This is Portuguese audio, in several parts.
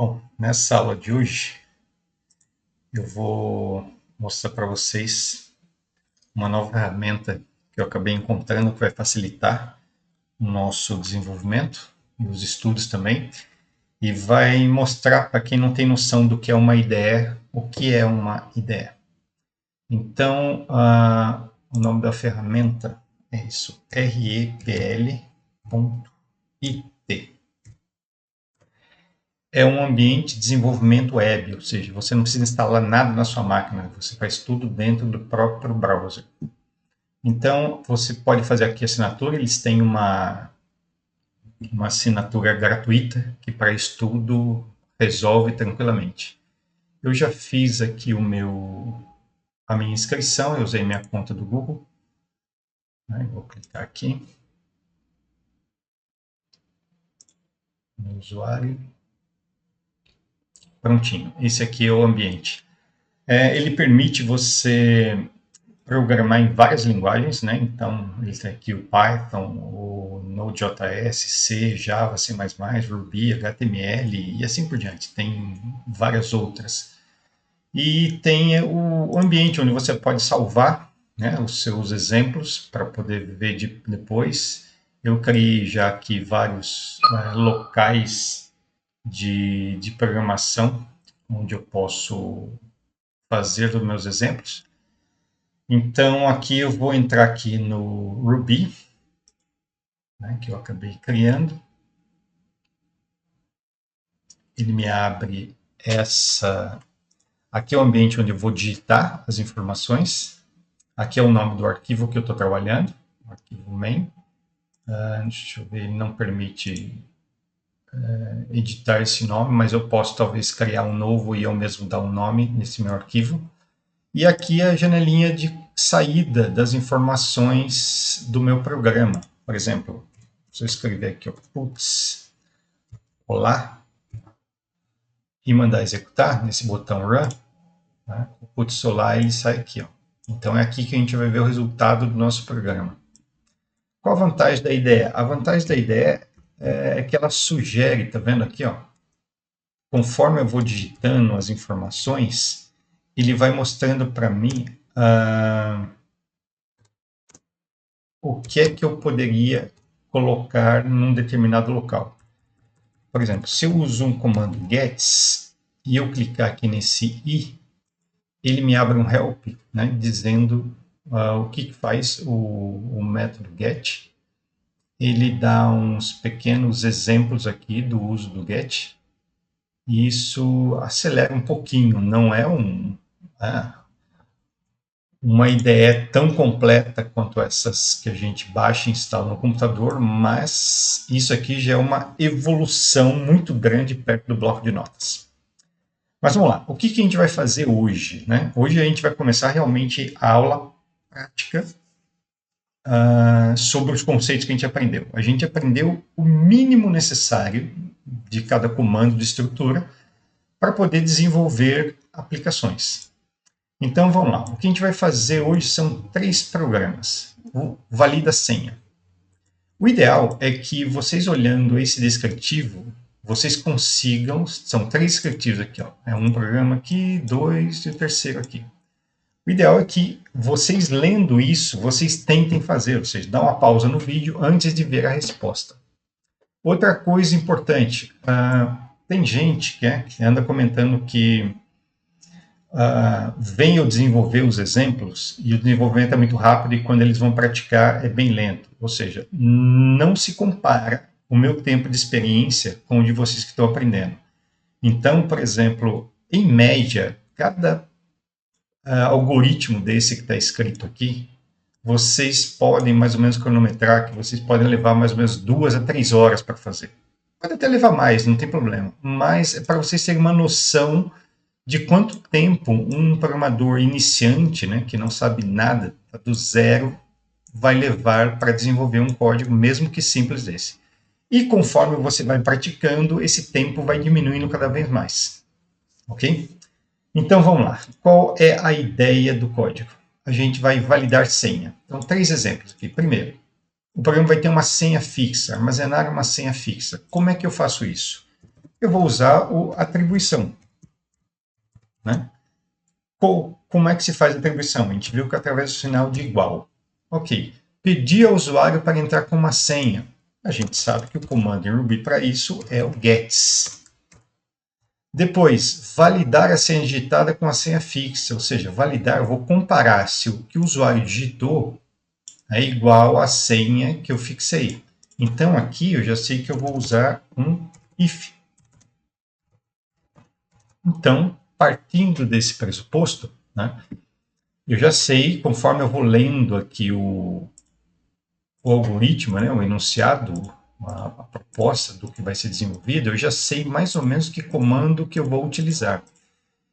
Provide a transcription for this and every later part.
Bom, nessa aula de hoje eu vou mostrar para vocês uma nova ferramenta que eu acabei encontrando que vai facilitar o nosso desenvolvimento e os estudos também, e vai mostrar para quem não tem noção do que é uma IDE, o que é uma IDE. Então, o nome da ferramenta é isso, repl.it. É um ambiente de desenvolvimento web, ou seja, você não precisa instalar nada na sua máquina, você faz tudo dentro do próprio browser. Então, você pode fazer aqui a assinatura, eles têm uma assinatura gratuita que para estudo resolve tranquilamente. Eu já fiz aqui a minha inscrição, eu usei minha conta do Google. Vou clicar aqui no usuário. Prontinho, esse aqui é o ambiente. Ele permite você programar em várias linguagens, né? Então, ele tem aqui o Python, o Node.js, C, Java, C++, Ruby, HTML e assim por diante. Tem várias outras. E tem o ambiente onde você pode salvar, né, os seus exemplos para poder ver depois. Eu criei já aqui vários locais de programação onde eu posso fazer os meus exemplos. Então, aqui eu vou entrar aqui no Ruby, né, que eu acabei criando. Ele me abre essa... Aqui é o ambiente onde eu vou digitar as informações. Aqui é o nome do arquivo que eu estou trabalhando, o arquivo main. Deixa eu ver, ele não permite editar esse nome, mas eu posso talvez criar um novo e eu mesmo dar um nome nesse meu arquivo. E aqui é a janelinha de saída das informações do meu programa. Por exemplo, se eu escrever aqui, puts, olá, e mandar executar nesse botão run, né, o puts olá ele sai aqui. Ó. Então é aqui que a gente vai ver o resultado do nosso programa. Qual a vantagem da IDE? A vantagem da IDE é que ela sugere, tá vendo aqui, ó, conforme eu vou digitando as informações, ele vai mostrando para mim o que é que eu poderia colocar num determinado local. Por exemplo, se eu uso um comando gets e eu clicar aqui nesse i, ele me abre um help, né, dizendo o que faz o método get. Ele dá uns pequenos exemplos aqui do uso do get. E isso acelera um pouquinho, não é uma ideia tão completa quanto essas que a gente baixa e instala no computador, mas isso aqui já é uma evolução muito grande perto do bloco de notas. Mas vamos lá, o que a gente vai fazer hoje? Né? Hoje a gente vai começar realmente a aula prática sobre os conceitos que a gente aprendeu. A gente aprendeu o mínimo necessário de cada comando de estrutura para poder desenvolver aplicações. Então vamos lá, o que a gente vai fazer hoje são 3 programas. O valida senha. O ideal é que vocês olhando esse descritivo, vocês consigam, são 3 descritivos aqui, ó. É um programa aqui, 2 e o terceiro aqui. O ideal é que vocês lendo isso, vocês tentem fazer, ou seja, dá uma pausa no vídeo antes de ver a resposta. Outra coisa importante, tem gente que anda comentando que vem eu desenvolver os exemplos e o desenvolvimento é muito rápido e quando eles vão praticar é bem lento. Ou seja, não se compara o meu tempo de experiência com o de vocês que estão aprendendo. Então, por exemplo, em média, cada algoritmo desse que está escrito aqui, vocês podem mais ou menos cronometrar, que vocês podem levar mais ou menos 2 a 3 horas para fazer. Pode até levar mais, não tem problema. Mas é para vocês terem uma noção de quanto tempo um programador iniciante, né, que não sabe nada, do zero, vai levar para desenvolver um código, mesmo que simples desse. E conforme você vai praticando, esse tempo vai diminuindo cada vez mais. Ok? Então vamos lá. Qual é a ideia do código? A gente vai validar senha. Então, 3 exemplos aqui. Primeiro, o programa vai ter uma senha fixa, armazenar uma senha fixa. Como é que eu faço isso? eu vou usar a atribuição. Né? Como é que se faz a atribuição? A gente viu que através do sinal de igual. Ok. Pedir ao usuário para entrar com uma senha. A gente sabe que o comando em Ruby para isso é o gets. Depois, validar a senha digitada com a senha fixa. Ou seja, validar, eu vou comparar se o que o usuário digitou é igual à senha que eu fixei. Então, aqui eu já sei que eu vou usar um if. Então, partindo desse pressuposto, né, eu já sei, conforme eu vou lendo aqui o algoritmo, né, o enunciado, a proposta do que vai ser desenvolvido, eu já sei mais ou menos que comando que eu vou utilizar.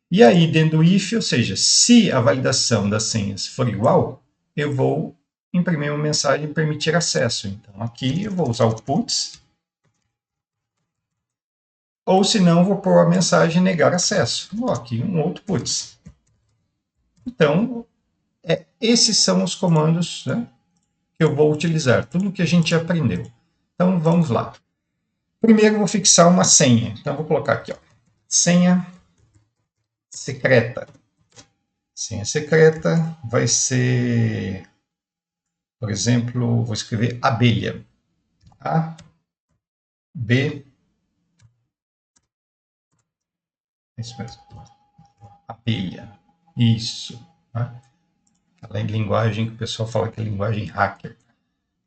E aí, dentro do if, ou seja, se a validação das senhas for igual, eu vou imprimir uma mensagem permitir acesso. Então, aqui eu vou usar o puts, ou se não, vou pôr a mensagem negar acesso. Aqui um outro puts. Então, esses são os comandos, né, que eu vou utilizar, tudo que a gente aprendeu. Então, vamos lá. Primeiro, eu vou fixar uma senha. Então, vou colocar aqui, ó, senha secreta. Senha secreta vai ser, por exemplo, vou escrever abelha. A, B, isso mesmo, abelha. Isso. Né? Aquela linguagem que o pessoal fala que é linguagem hacker.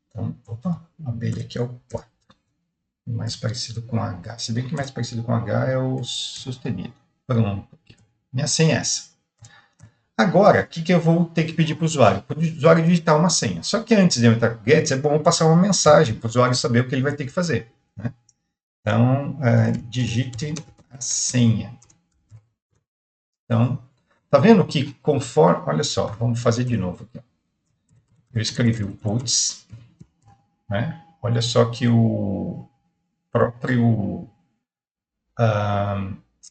Então, opa, abelha aqui é o 4. Mais parecido com H. Se bem que mais parecido com H é o sustenido. Pronto. Minha senha é essa. Agora, o que eu vou ter que pedir para o usuário? Para o usuário digitar uma senha. Só que antes de eu entrar com o Gets, é bom passar uma mensagem para o usuário saber o que ele vai ter que fazer. Né? Então, digite a senha. Então, tá vendo que conforme... Olha só, vamos fazer de novo aqui. Eu escrevi o puts. Né? Olha só que o próprio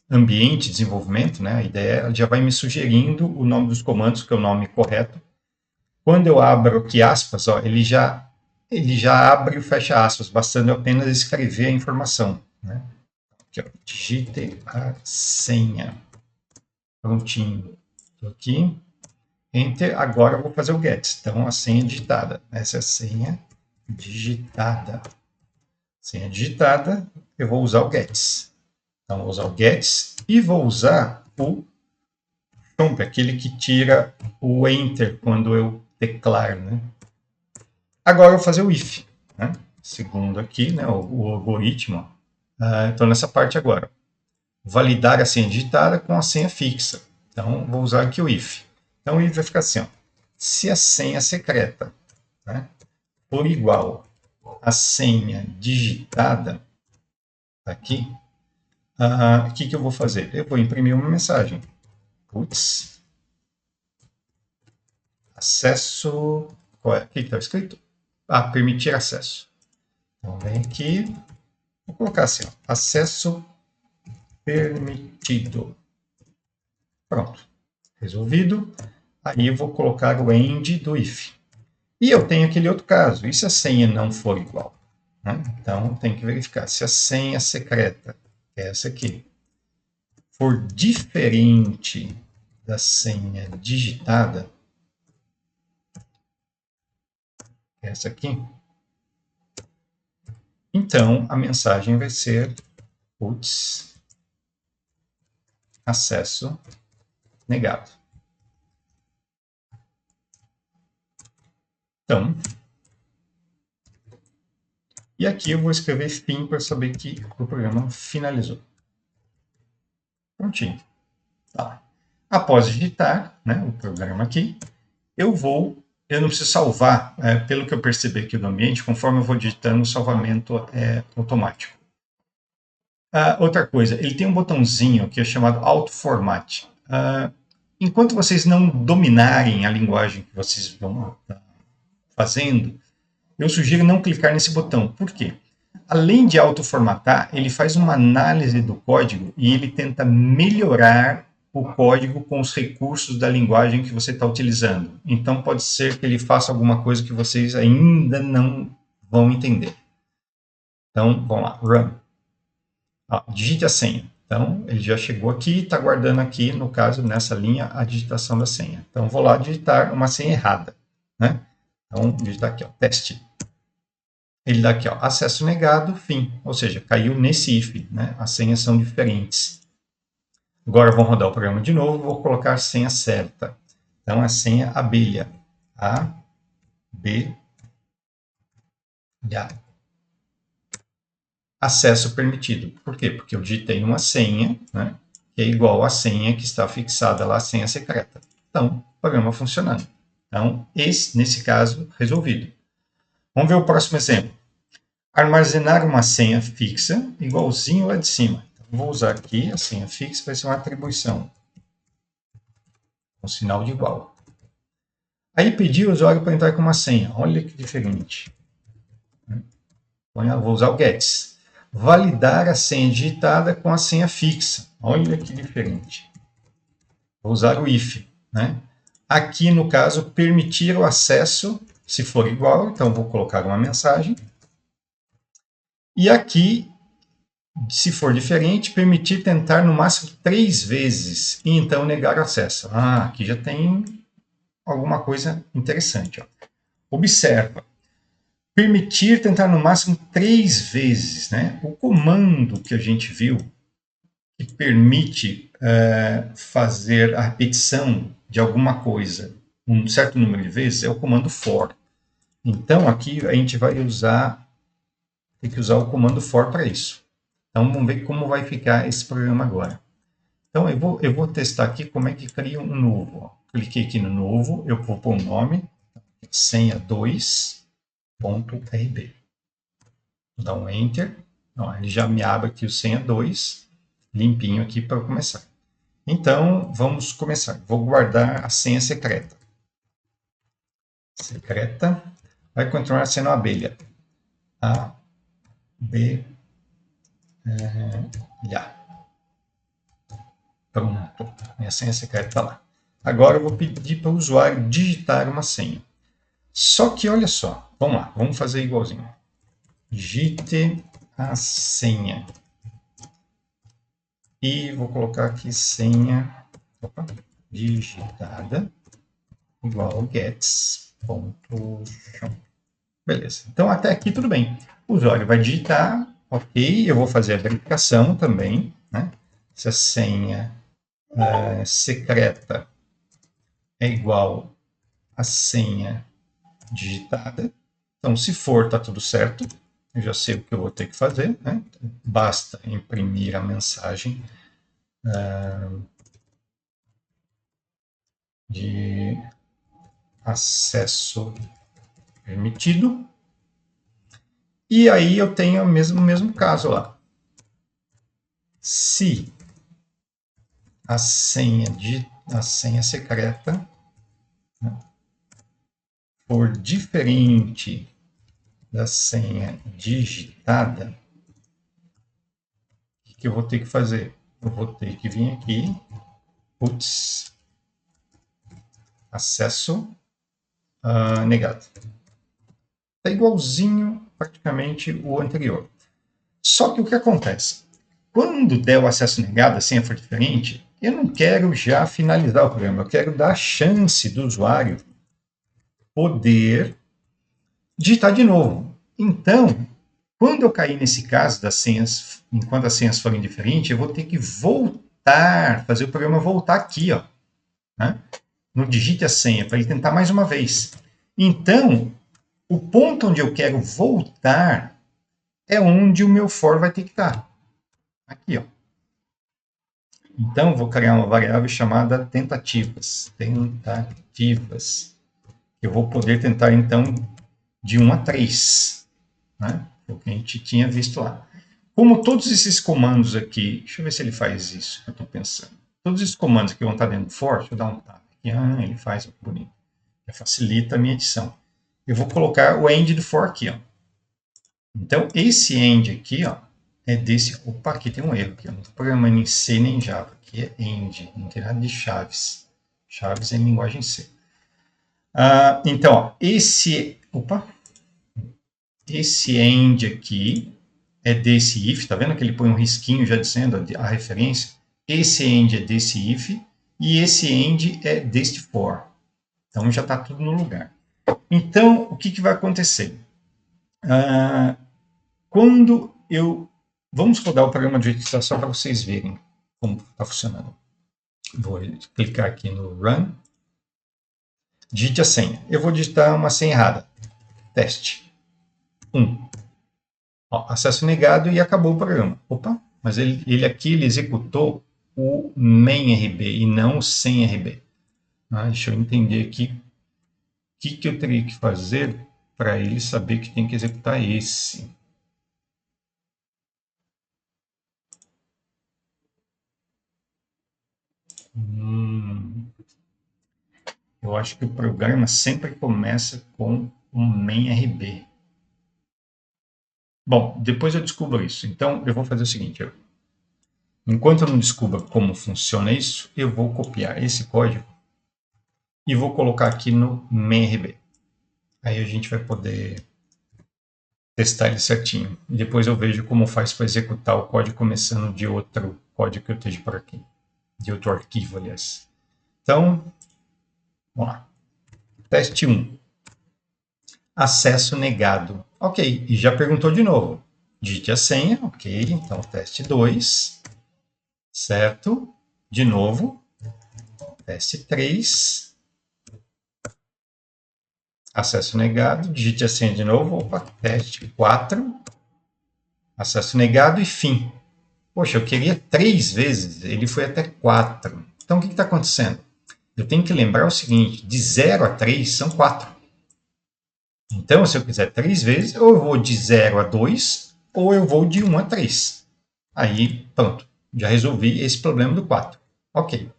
ambiente de desenvolvimento, né, a ideia já vai me sugerindo o nome dos comandos, que é o nome correto. Quando eu abro aqui aspas, ó, ele já abre e fecha aspas, bastando eu apenas escrever a informação. Né? Aqui, ó, digite a senha. Prontinho. Estou aqui. Enter. Agora eu vou fazer o get. Então, a senha digitada. Essa é a senha digitada. Senha digitada, eu vou usar o gets. Então, vou usar o gets e vou usar o chomp, aquele que tira o enter quando eu declaro. Né? Agora eu vou fazer o if. Né? Segundo aqui, né, o algoritmo. Então, nessa parte agora. Validar a senha digitada com a senha fixa. Então, vou usar aqui o if. Então, o if vai ficar assim. Ó. Se a senha secreta, né, for igual à senha digitada, aqui, o que eu vou fazer? Eu vou imprimir uma mensagem. Puts. Acesso. Qual é? O que está escrito? Permitir acesso. Então, vem aqui. Vou colocar assim, ó, acesso permitido. Pronto. Resolvido. Aí eu vou colocar o end do if. E eu tenho aquele outro caso. E se a senha não for igual? Né? Então, tem que verificar. Se a senha secreta, que é essa aqui, for diferente da senha digitada, que é essa aqui, então a mensagem vai ser puts, acesso negado. Então, e aqui eu vou escrever fim para saber que o programa finalizou. Prontinho. Tá. Após digitar, né, o programa aqui, eu não preciso salvar, pelo que eu percebi aqui no ambiente, conforme eu vou digitando, o salvamento é automático. Outra coisa, ele tem um botãozinho que é chamado Auto Format. Enquanto vocês não dominarem a linguagem que vocês vão fazendo, eu sugiro não clicar nesse botão. Por quê? Além de autoformatar, ele faz uma análise do código e ele tenta melhorar o código com os recursos da linguagem que você está utilizando. Então, pode ser que ele faça alguma coisa que vocês ainda não vão entender. Então, vamos lá, run. Ó, digite a senha. Então, ele já chegou aqui, está guardando aqui, no caso, nessa linha, a digitação da senha. Então, vou lá digitar uma senha errada, né? Então, digitar aqui, ó, teste. Ele dá aqui, ó, acesso negado, fim. Ou seja, caiu nesse if, né? As senhas são diferentes. Agora, vamos rodar o programa de novo, vou colocar a senha certa. Então, a senha abelha. A, B, A. Acesso permitido. Por quê? Porque eu digitei uma senha, né, que é igual à senha que está fixada lá, a senha secreta. Então, o programa funcionando. Então, nesse caso, resolvido. Vamos ver o próximo exemplo. Armazenar uma senha fixa, igualzinho lá de cima. Então, vou usar aqui a senha fixa, vai ser uma atribuição. Um sinal de igual. Aí pedi o usuário para entrar com uma senha. Olha que diferente. Vou usar o gets. Validar a senha digitada com a senha fixa. Olha que diferente. Vou usar o if, né? Aqui, no caso, permitir o acesso, se for igual, então vou colocar uma mensagem. E aqui, se for diferente, permitir tentar no máximo 3 vezes e então negar o acesso. Ah, aqui já tem alguma coisa interessante. Ó. Observa. Permitir tentar no máximo 3 vezes, né? O comando que a gente viu que permite fazer a repetição de alguma coisa um certo número de vezes é o comando for. Então aqui a gente vai usar, tem que usar o comando for para isso. Então vamos ver como vai ficar esse programa agora. Então eu vou testar aqui como é que cria um novo. Ó. Cliquei aqui no novo, eu vou pôr o nome, senha 2.rb. Vou dar um enter. Ó, ele já me abre aqui o senha 2, limpinho aqui para começar. Então, vamos começar. Vou guardar a senha secreta. Secreta. Vai continuar sendo a abelha. A, B, A. Pronto. Minha senha secreta está lá. Agora eu vou pedir para o usuário digitar uma senha. Só que, olha só. Vamos lá. Vamos fazer igualzinho. Digite a senha. E vou colocar aqui senha digitada igual gets.show. Beleza. Então, até aqui tudo bem. O usuário vai digitar, ok. Eu vou fazer a verificação também, né? Se a senha secreta é igual à senha digitada. Então, se for, está tudo certo. Eu já sei o que eu vou ter que fazer, né? Basta imprimir a mensagem de acesso permitido. E aí eu tenho o mesmo caso lá. Se a senha secreta, né, for diferente da senha digitada, o que eu vou ter que fazer? Eu vou ter que vir aqui, putz, acesso negado. Está igualzinho praticamente o anterior. Só que o que acontece? Quando der o acesso negado, a senha for diferente, eu não quero já finalizar o programa, eu quero dar a chance do usuário poder digitar de novo. Então, quando eu cair nesse caso das senhas, enquanto as senhas forem diferentes, eu vou ter que voltar, fazer o programa voltar aqui, ó, né? No digite a senha, para ele tentar mais uma vez. Então, o ponto onde eu quero voltar é onde o meu for vai ter que estar. Aqui, ó. Então, vou criar uma variável chamada tentativas. Tentativas. Eu vou poder tentar, então, de 1 a 3. Né? O que a gente tinha visto lá. Como todos esses comandos aqui... Deixa eu ver se ele faz isso que eu estou pensando. Todos esses comandos que vão estar dentro do for, deixa eu dar um tab aqui. Ele faz bonito. Já facilita a minha edição. Eu vou colocar o end do for aqui, ó. Então, esse end aqui, ó, é desse... Opa, aqui tem um erro. Aqui. Eu não estou programando em C nem em Java. Aqui é end, não tem nada de chaves. Chaves é em linguagem C. Então, ó, esse end aqui é desse if, tá vendo que ele põe um risquinho já dizendo a referência? Esse end é desse if e esse end é deste for. Então já está tudo no lugar. Então, o que vai acontecer? Quando eu... Vamos rodar o programa de digitação para vocês verem como está funcionando. Vou clicar aqui no Run. Digite a senha. Eu vou digitar uma senha errada. Teste 1. Ó, acesso negado e acabou o programa. Opa, mas ele aqui ele executou o main RB e não o sem RB. Deixa eu entender aqui o que eu teria que fazer para ele saber que tem que executar esse. Eu acho que o programa sempre começa com um main RB. Bom, depois eu descubro isso. Então, eu vou fazer o seguinte. Enquanto eu não descubro como funciona isso, eu vou copiar esse código e vou colocar aqui no main.rb. Aí a gente vai poder testar ele certinho. E depois eu vejo como faz para executar o código começando de outro código que eu esteja por aqui. De outro arquivo, aliás. Então, vamos lá. Teste 1. Acesso negado. Ok, e já perguntou de novo. Digite a senha, ok. Então, teste 2. Certo. De novo. Teste 3. Acesso negado. Digite a senha de novo. Opa, teste 4. Acesso negado e fim. Poxa, eu queria 3 vezes. Ele foi até 4. Então, o que está acontecendo? Eu tenho que lembrar o seguinte. De 0 a 3 são 4. Então, se eu quiser 3 vezes, ou eu vou de 0 a 2, ou eu vou de 1 a 3. Aí, pronto. Já resolvi esse problema do 4. Ok.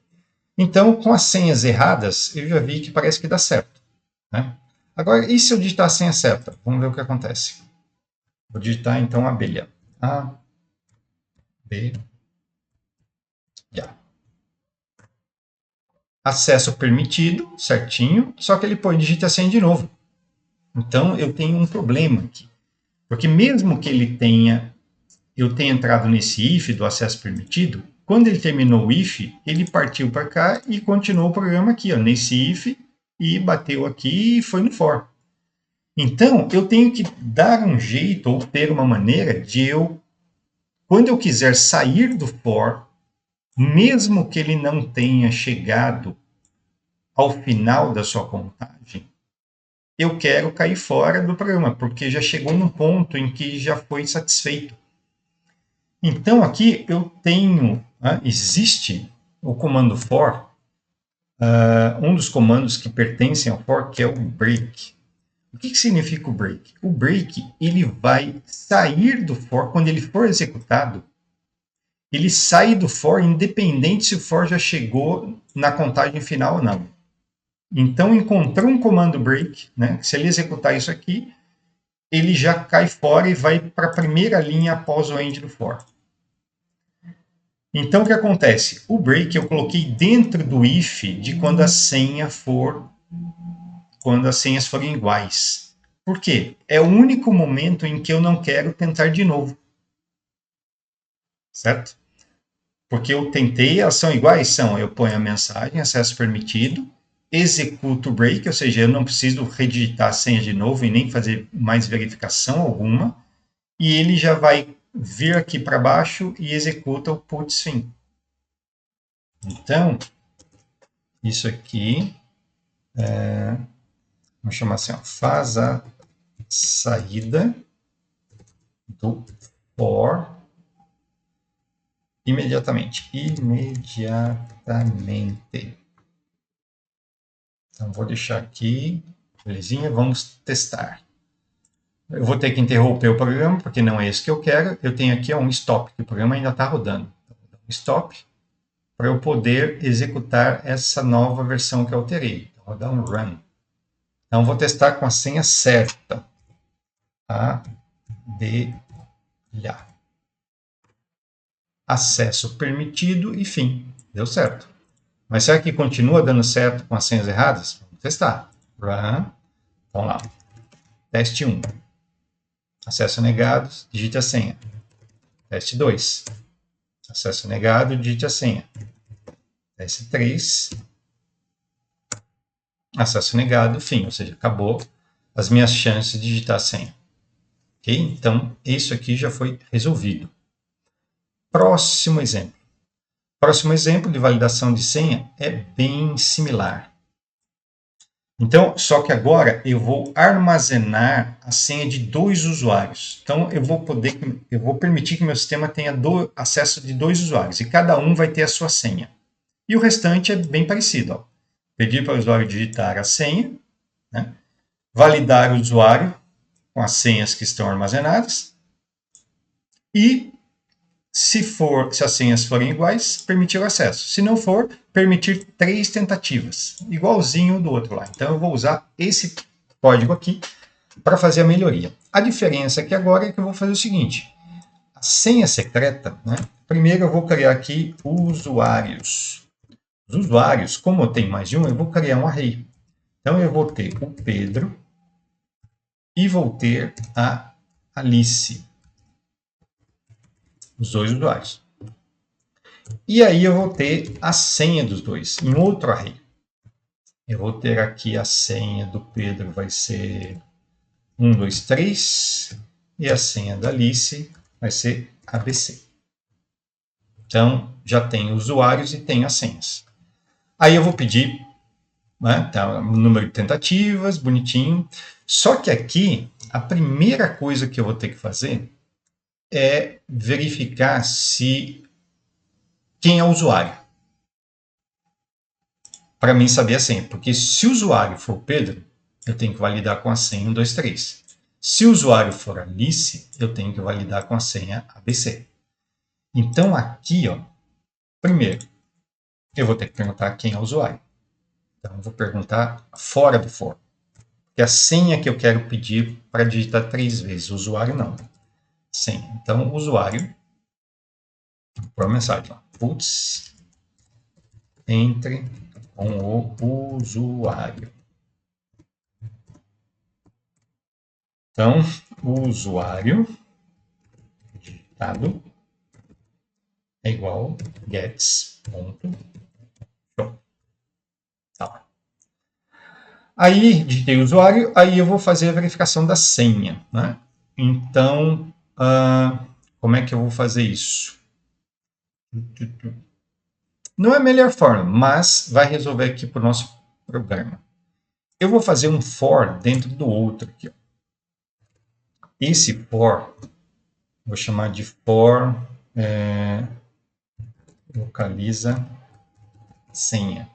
Então, com as senhas erradas, eu já vi que parece que dá certo. Né? Agora, e se eu digitar a senha certa? Vamos ver o que acontece. Vou digitar, então, abelha. A, B, A. Acesso permitido, certinho, só que ele põe digita a senha de novo. Então, eu tenho um problema aqui. Porque mesmo que eu tenha entrado nesse if do acesso permitido, quando ele terminou o if, ele partiu para cá e continuou o programa aqui, ó, nesse if, e bateu aqui e foi no for. Então, eu tenho que dar um jeito ou ter uma maneira de eu, quando eu quiser sair do for, mesmo que ele não tenha chegado ao final da sua contagem, eu quero cair fora do programa, porque já chegou num ponto em que já foi satisfeito. Então, aqui eu tenho, existe o comando for, um dos comandos que pertencem ao for, que é o break. O que significa o break? O break, ele vai sair do for, quando ele for executado, ele sai do for independente se o for já chegou na contagem final ou não. Então, encontrou um comando break, né? Se ele executar isso aqui, ele já cai fora e vai para a primeira linha após o end do for. Então, o que acontece? O break eu coloquei dentro do if de quando a senha quando as senhas forem iguais. Por quê? É o único momento em que eu não quero tentar de novo. Certo? Porque eu tentei, elas são iguais? São. Eu ponho a mensagem, acesso permitido, executo o break, ou seja, eu não preciso redigitar a senha de novo e nem fazer mais verificação alguma, e ele já vai vir aqui para baixo e executa o puts fim. Então, isso aqui, vamos chamar assim, ó, faz a saída do for imediatamente. Então, vou deixar aqui, belezinha, vamos testar. Eu vou ter que interromper o programa, porque não é isso que eu quero. Eu tenho aqui um stop, que o programa ainda está rodando. Stop, para eu poder executar essa nova versão que eu alterei. Então, vou dar um run. Então, vou testar com a senha certa. Abelha. Acesso permitido e fim. Deu certo. Mas será que continua dando certo com as senhas erradas? Vamos testar. Run. Vamos lá. Teste 1. Acesso negado, digite a senha. Teste 2. Acesso negado, digite a senha. Teste 3. Acesso negado, fim. Ou seja, acabou as minhas chances de digitar a senha. Ok? Então, isso aqui já foi resolvido. Próximo exemplo. Próximo exemplo de validação de senha é bem similar. Então, só que agora eu vou armazenar a senha de 2 usuários. Então, eu vou permitir que meu sistema tenha acesso de 2 usuários e cada um vai ter a sua senha. E o restante é bem parecido. Ó. Pedir para o usuário digitar a senha, né? Validar o usuário com as senhas que estão armazenadas e se as senhas forem iguais, permitir o acesso. Se não for, permitir 3 tentativas, igualzinho do outro lá. Então, eu vou usar esse código aqui para fazer a melhoria. A diferença aqui agora é que eu vou fazer o seguinte. A senha secreta, né? Primeiro eu vou criar aqui usuários. Os usuários, como eu tenho mais de um, eu vou criar um array. Então, eu vou ter o Pedro e vou ter a Alice. Os 2 usuários. E aí eu vou ter a senha dos dois em outro array. Eu vou ter aqui a senha do Pedro, vai ser 123, e a senha da Alice vai ser ABC. Então, já tem usuários e tem as senhas. Aí eu vou pedir, né, tá, o número de tentativas, bonitinho. Só que aqui, a primeira coisa que eu vou ter que fazer é verificar quem é o usuário. Para mim saber a senha. Porque se o usuário for o Pedro, eu tenho que validar com a senha 123. Se o usuário for Alice, eu tenho que validar com a senha ABC. Então aqui, ó, primeiro, eu vou ter que perguntar quem é o usuário. Então eu vou perguntar fora do for. Porque a senha que eu quero pedir para digitar 3 vezes, o usuário não. Senha. Então o usuário, por mensagem lá, puts, entre com o usuário. Então, o usuário digitado é igual gets.show. Tá. Aí, digitei o usuário, aí eu vou fazer a verificação da senha. Né? Então, como é que eu vou fazer isso? Não é a melhor forma, mas vai resolver aqui para o nosso problema. Eu vou fazer um for dentro do outro aqui. Ó. Esse for, vou chamar de for localiza senha.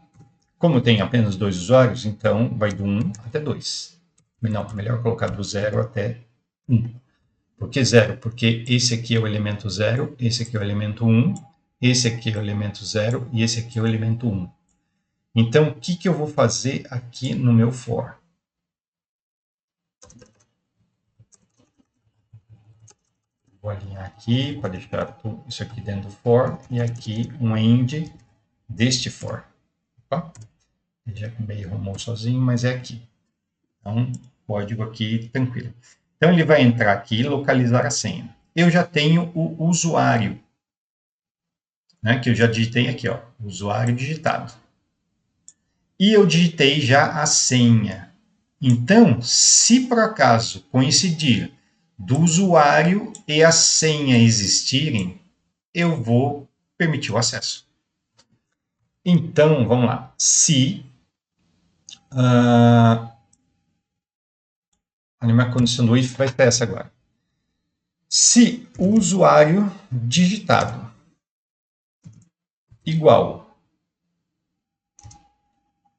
Como tem apenas 2 usuários, então vai do 1 até 2. Não, melhor colocar do 0 até 1. Por que 0? Porque esse aqui é o elemento 0, esse aqui é o elemento 1, esse aqui é o elemento 0 e esse aqui é o elemento 1. Então, o que eu vou fazer aqui no meu for? Vou alinhar aqui para deixar isso aqui dentro do for e aqui um end deste for. Opa. Já meio arrumou sozinho, mas é aqui. Então, código aqui tranquilo. Então, ele vai entrar aqui e localizar a senha. Eu já tenho o usuário, né, que eu já digitei aqui, ó, usuário digitado. E eu digitei já a senha. Então, se por acaso coincidir do usuário e a senha existirem, eu vou permitir o acesso. Então, vamos lá. Se a minha condição do if vai ser essa agora. Se o usuário digitado igual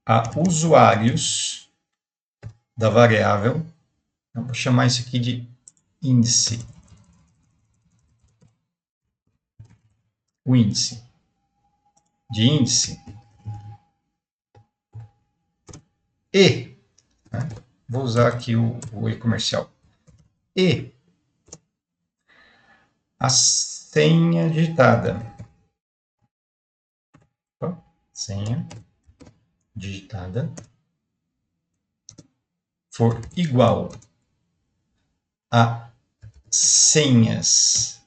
a usuários da variável, eu vou chamar isso aqui de índice. O índice de índice e, né, vou usar aqui o e comercial, e a senha digitada. Senha digitada for igual a senhas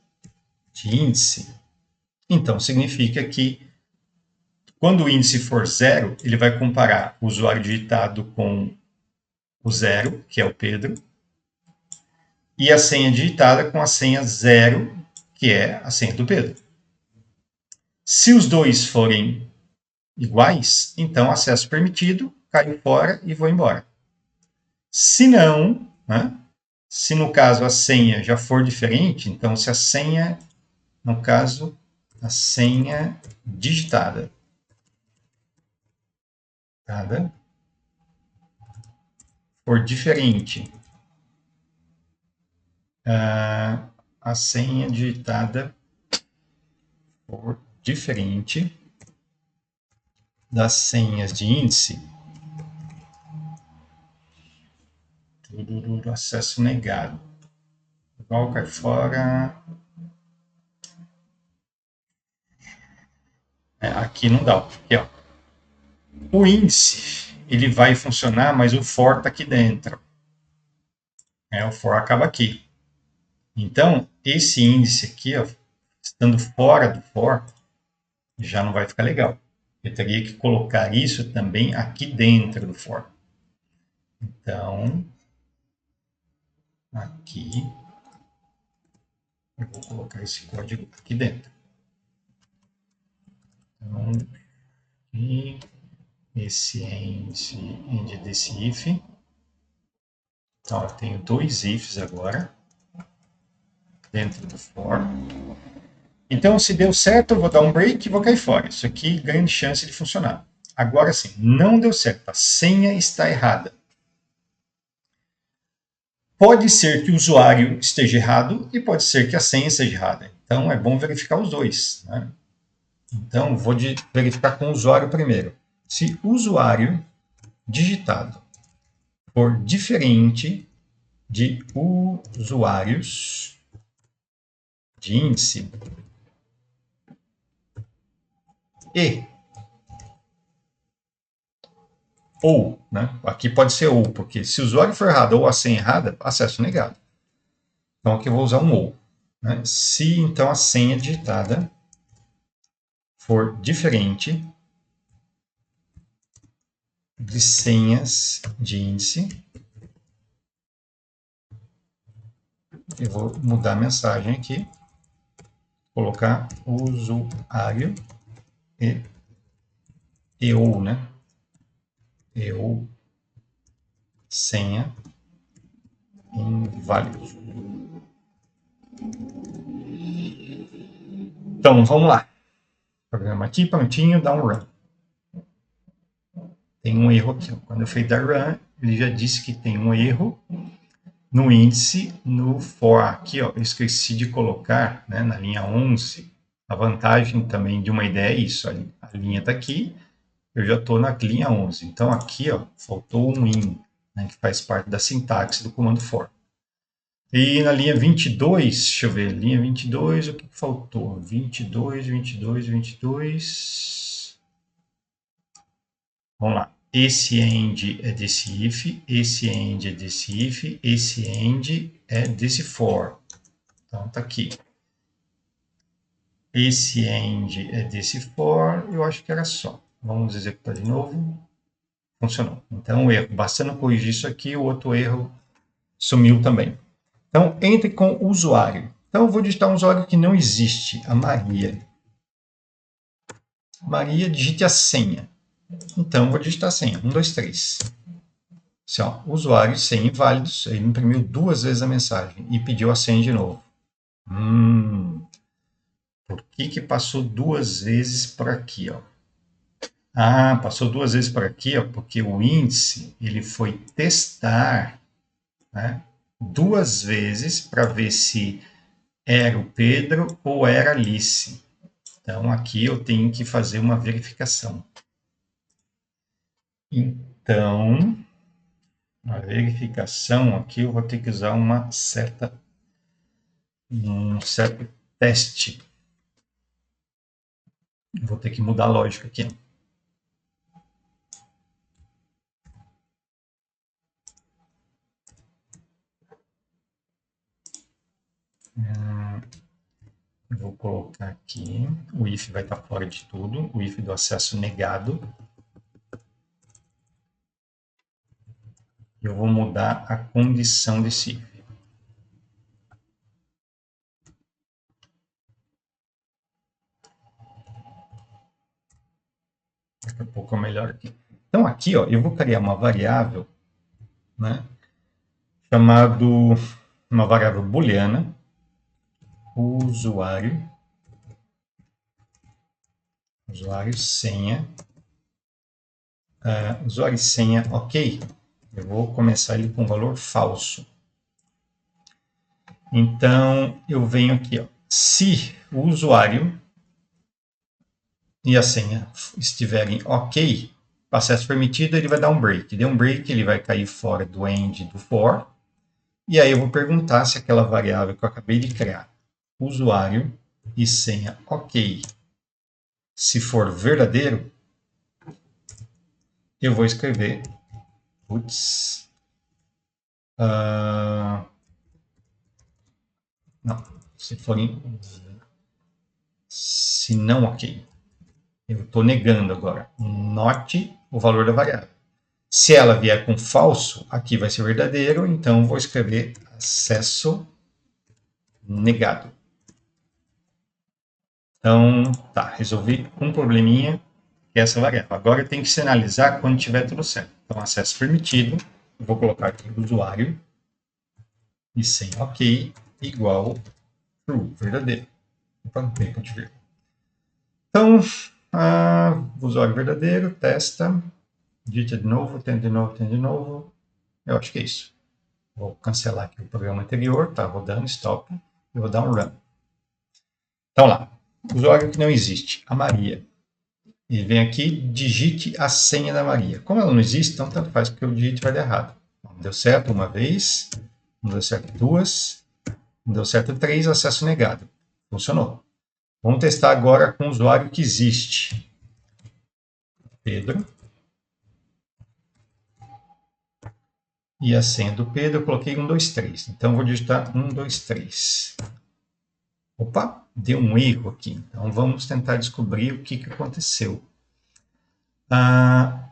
de índice, então significa que quando o índice for 0, ele vai comparar o usuário digitado com o 0, que é o Pedro, e a senha digitada com a senha 0, que é a senha do Pedro. Se os dois forem iguais, então acesso permitido, caio fora e vou embora. Se não, né, se no caso a senha já for diferente, então se a senha, no caso, a senha digitada, for diferente, a senha digitada for diferente das senhas de índice, acesso negado. Igual cai fora. Aqui não dá. Aqui, ó. O índice ele vai funcionar, mas o for está aqui dentro. O for acaba aqui. Então, esse índice aqui, ó, estando fora do for, já não vai ficar legal. Eu teria que colocar isso também aqui dentro do for. Então, aqui, eu vou colocar esse código aqui dentro. Então, e esse end desse if. Então, eu tenho dois ifs agora, dentro do for. Então, se deu certo, eu vou dar um break e vou cair fora. Isso aqui, grande chance de funcionar. Agora sim, não deu certo. A senha está errada. Pode ser que o usuário esteja errado e pode ser que a senha esteja errada. Então, é bom verificar os dois. Né? Então, vou verificar com o usuário primeiro. Se o usuário digitado for diferente de usuários de índice e ou, né? Aqui pode ser ou, porque se o usuário for errado ou a senha errada, acesso negado. Então aqui eu vou usar um ou. Né? Se então a senha digitada for diferente de senhas de índice, eu vou mudar a mensagem aqui, colocar usuário e ou, né? E ou senha inválido. Então, vamos lá. Programa aqui, prontinho, dá um run. Tem um erro aqui. Quando eu fui dar run, ele já disse que tem um erro no índice, no for aqui, ó, eu esqueci de colocar, né, na linha 11, a vantagem também de uma ideia é isso, a linha está aqui, eu já estou na linha 11, então aqui, ó, faltou um in, né, que faz parte da sintaxe do comando for. E na linha 22, deixa eu ver, linha 22, o que faltou? 22, 22, 22... Vamos lá. Esse end é desse if, esse end é desse if, esse end é desse for. Então tá aqui. Esse end é desse for, eu acho que era só. Vamos executar de novo. Funcionou. Então, o erro. Bastando corrigir isso aqui, o outro erro sumiu também. Então, entre com o usuário. Então, eu vou digitar um usuário que não existe, a Maria. Maria, digite a senha. Então, vou digitar a senha. 1, 2, 3. Assim, ó, usuário sem inválidos. Ele imprimiu duas vezes a mensagem e pediu a senha de novo. Por que passou duas vezes por aqui? Ó? Passou duas vezes por aqui, ó, porque o índice ele foi testar, né, duas vezes para ver se era o Pedro ou era a Alice. Então aqui eu tenho que fazer uma verificação. Então, a verificação aqui eu vou ter que usar um certo teste. Vou ter que mudar a lógica aqui. Vou colocar aqui, o if vai estar fora de tudo, o if do acesso negado. Eu vou mudar a condição desse if. Daqui a pouco eu melhoro aqui. Então aqui, ó, eu vou criar uma variável, né, uma variável booleana, usuário senha, usuário e senha, ok. Eu vou começar ele com valor falso. Então eu venho aqui, ó, se o usuário e a senha estiverem ok, acesso permitido, ele vai dar um break. Deu um break, ele vai cair fora do end do for. E aí eu vou perguntar se aquela variável que eu acabei de criar, usuário e senha ok, se for verdadeiro, eu vou escrever não, se não ok. Eu estou negando agora. Note o valor da variável. Se ela vier com falso, aqui vai ser verdadeiro, então vou escrever acesso negado. Então, tá, resolvi um probleminha, que é essa variável. Agora eu tenho que sinalizar quando tiver tudo certo. Então, acesso permitido, eu vou colocar aqui usuário e senha ok, igual true, verdadeiro. Opa, bem, pode ver. Então, usuário verdadeiro, testa, digita de novo, tenta de novo, tenta de novo. Eu acho que é isso. Vou cancelar aqui o programa anterior, tá rodando, stop, e vou dar um run. Então lá, usuário que não existe, a Maria. E vem aqui, digite a senha da Maria. Como ela não existe, então tanto faz porque o digite vai dar errado. Não deu certo uma vez, não deu certo duas, não deu certo três, acesso negado. Funcionou. Vamos testar agora com o usuário que existe. Pedro. E a senha do Pedro eu coloquei 123. Então vou digitar 123. Opa, deu um erro aqui. Então vamos tentar descobrir o que aconteceu. Na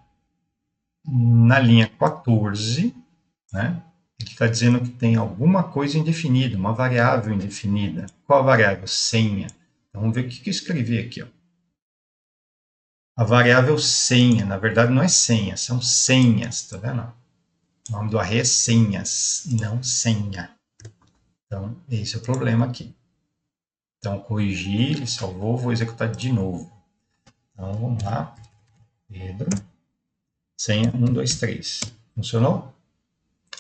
linha 14, né, ele está dizendo que tem alguma coisa indefinida, uma variável indefinida. Qual a variável? Senha. Então, vamos ver o que eu escrevi aqui. Ó. A variável senha, na verdade não é senha, são senhas, tá vendo? O nome do array é senhas, e não senha. Então, esse é o problema aqui. Então, corrigir, ele salvou, vou executar de novo. Então, vamos lá. Pedro, senha 123. Funcionou?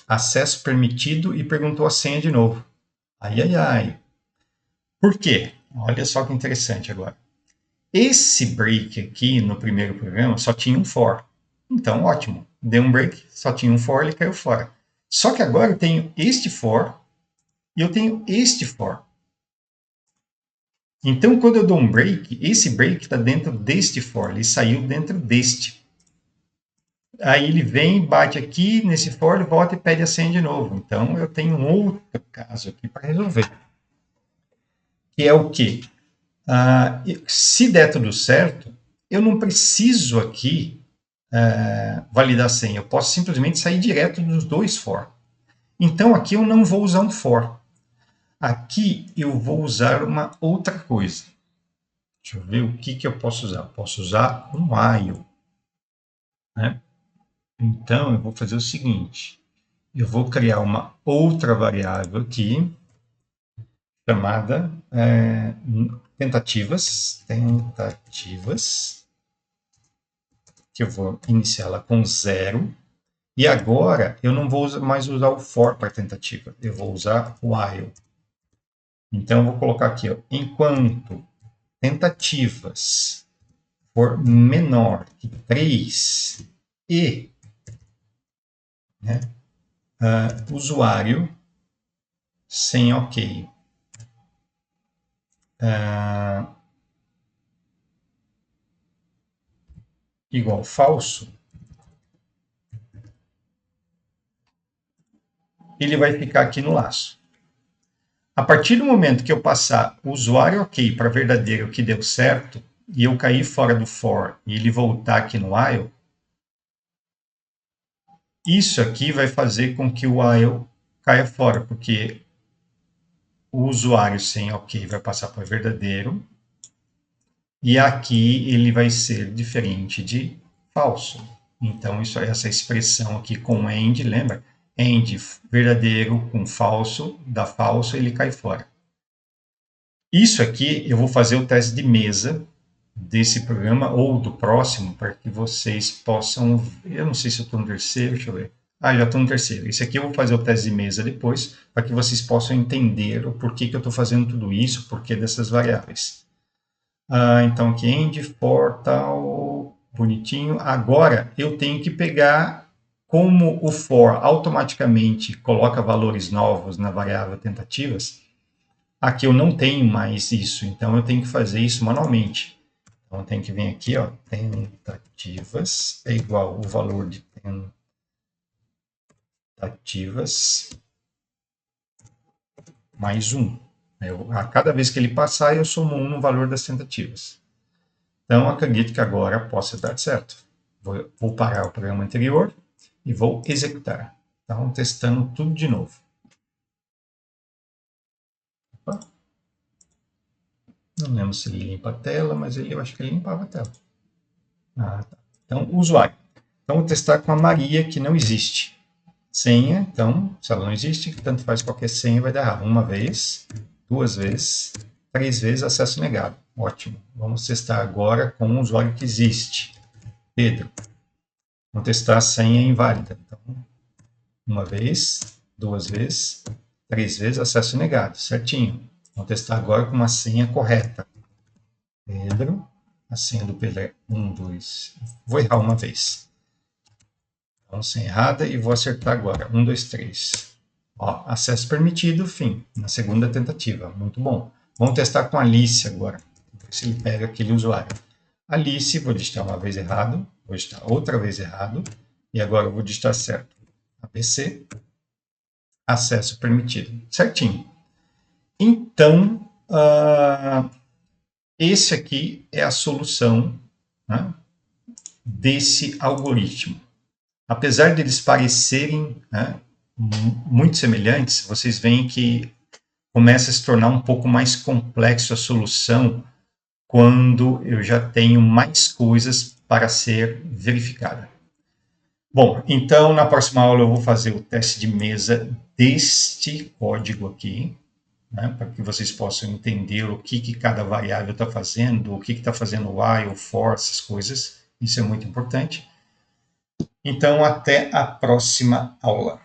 Acesso permitido e perguntou a senha de novo. Ai, ai, ai. Por quê? Olha só que interessante agora. Esse break aqui no primeiro programa só tinha um for. Então, ótimo. Deu um break, só tinha um for, ele caiu fora. Só que agora eu tenho este for e eu tenho este for. Então, quando eu dou um break, esse break está dentro deste for, ele saiu dentro deste. Aí ele vem, bate aqui nesse for, ele volta e pede a senha de novo. Então, eu tenho um outro caso aqui para resolver. Que é o quê? Se der tudo certo, eu não preciso aqui validar a senha. Eu posso simplesmente sair direto dos dois for. Então, aqui eu não vou usar um for. Aqui eu vou usar uma outra coisa. Deixa eu ver o que eu posso usar. Eu posso usar um while. Né? Então, eu vou fazer o seguinte. Eu vou criar uma outra variável aqui, chamada tentativas, que eu vou iniciá-la com 0. E agora, eu não vou mais usar o for para tentativa, eu vou usar o while. Então, eu vou colocar aqui, ó, enquanto tentativas for menor que 3 e usuário sem ok igual falso, ele vai ficar aqui no laço. A partir do momento que eu passar o usuário ok para verdadeiro que deu certo, e eu cair fora do for e ele voltar aqui no while, isso aqui vai fazer com que o while caia fora, porque o usuário sem ok vai passar para verdadeiro, e aqui ele vai ser diferente de falso. Então, essa expressão aqui com AND, lembra? AND verdadeiro com falso, dá falso, ele cai fora. Isso aqui eu vou fazer o teste de mesa desse programa ou do próximo para que vocês possam. Eu não sei se eu estou no terceiro, deixa eu ver. Ah, já estou no terceiro. Esse aqui eu vou fazer o teste de mesa depois para que vocês possam entender o porquê que eu estou fazendo tudo isso, porquê dessas variáveis. Então aqui end for tal, bonitinho. Agora eu tenho que pegar como o for automaticamente coloca valores novos na variável tentativas. Aqui eu não tenho mais isso, então eu tenho que fazer isso manualmente. Então eu tenho que vir aqui, ó, tentativas é igual o valor de tentativas mais 1. A cada vez que ele passar, eu somo 1 no valor das tentativas. Então acredito que agora possa dar certo. Vou parar o programa anterior e vou executar. Então testando tudo de novo. Opa. Não lembro se ele limpa a tela, mas eu acho que ele limpava a tela. Tá. Então, usuário. Então, vou testar com a Maria, que não existe. Senha, então, se ela não existe, tanto faz qualquer senha, vai dar errado. Uma vez, 2 vezes, 3 vezes, acesso negado. Ótimo. Vamos testar agora com um usuário que existe. Pedro. Vamos testar a senha inválida. Então, uma vez, 2 vezes, 3 vezes, acesso negado. Certinho. Vamos testar agora com uma senha correta. Pedro. A senha do Pedro é 1, 2. Vou errar uma vez. Então, senha errada e vou acertar agora. 1, 2, 3. Ó, acesso permitido, fim. Na segunda tentativa. Muito bom. Vamos testar com a Alice agora. Ver se ele pega aquele usuário. Alice, vou digitar uma vez errado. Vou digitar outra vez errado. E agora eu vou digitar certo. ABC. Acesso permitido. Certinho. Então, esse aqui é a solução, né, desse algoritmo. Apesar de eles parecerem, né, muito semelhantes, vocês veem que começa a se tornar um pouco mais complexo a solução quando eu já tenho mais coisas para ser verificada. Bom, então na próxima aula eu vou fazer o teste de mesa deste código aqui, né, para que vocês possam entender o que cada variável está fazendo, o que está fazendo o while, for, essas coisas. Isso é muito importante. Então, até a próxima aula.